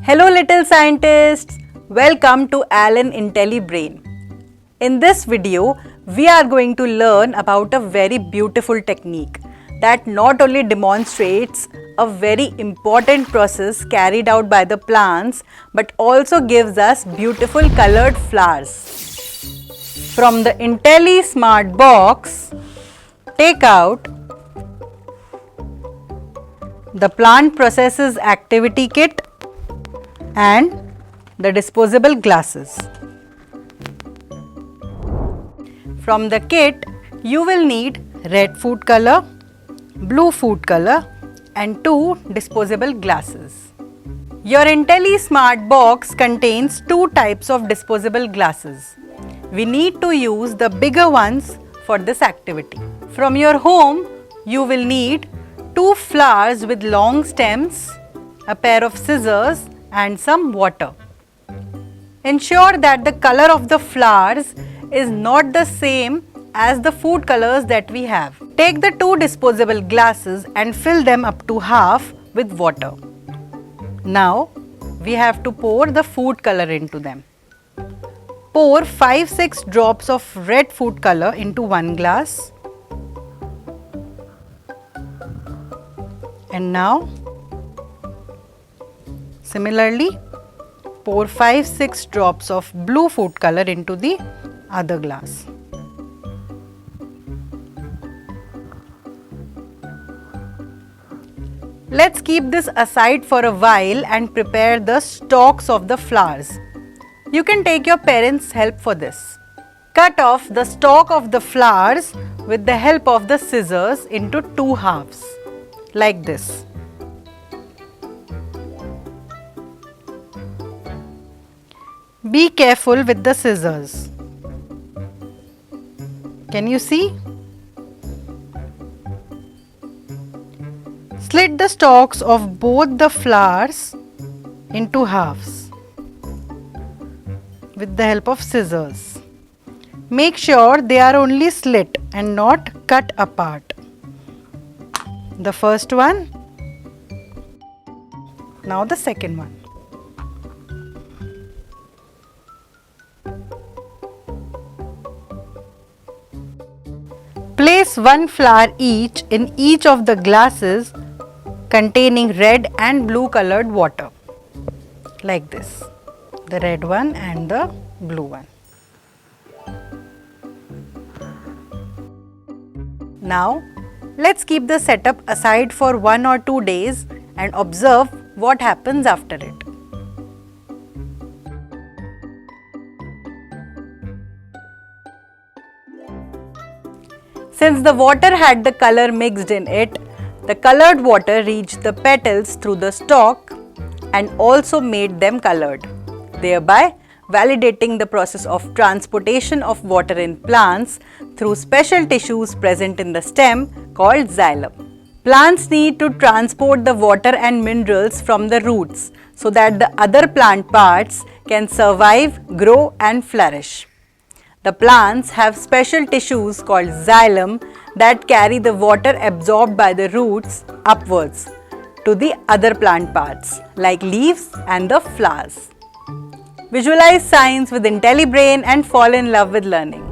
Hello little scientists, welcome to Alan IntelliBrain. In this video, we are going to learn about a very beautiful technique that not only demonstrates a very important process carried out by the plants but also gives us beautiful colored flowers. From the IntelliSmart box, take out the plant processes activity kit and the disposable glasses. From the kit, you will need red food color, blue food color and 2 disposable glasses. Your IntelliSmart box contains 2 types of disposable glasses. We need to use the bigger ones for this activity. From your home, you will need 2 flowers with long stems, a pair of scissors and some water. Ensure that the color of the flowers is not the same as the food colors that we have. Take the 2 disposable glasses and fill them up to half with water. Now, we have to pour the food color into them. Pour 5-6 drops of red food color into one glass. And now, similarly, pour 5-6 drops of blue food color into the other glass. Let's keep this aside for a while and prepare the stalks of the flowers. You can take your parents' help for this. Cut off the stalk of the flowers with the help of the scissors into 2 halves, like this. Be careful with the scissors. Can you see? Slit the stalks of both the flowers into halves with the help of scissors. Make sure they are only slit and not cut apart. The first one, now the second one. Place 1 flower each in each of the glasses containing red and blue colored water, like this, the red one and the blue one. Now, let's keep the setup aside for 1 or 2 days and observe what happens after it. Since the water had the color mixed in it, the colored water reached the petals through the stalk and also made them colored, thereby validating the process of transportation of water in plants through special tissues present in the stem called xylem. Plants need to transport the water and minerals from the roots so that the other plant parts can survive, grow and flourish. The plants have special tissues called xylem that carry the water absorbed by the roots upwards to the other plant parts like leaves and the flowers. Visualize science with IntelliBrain and fall in love with learning.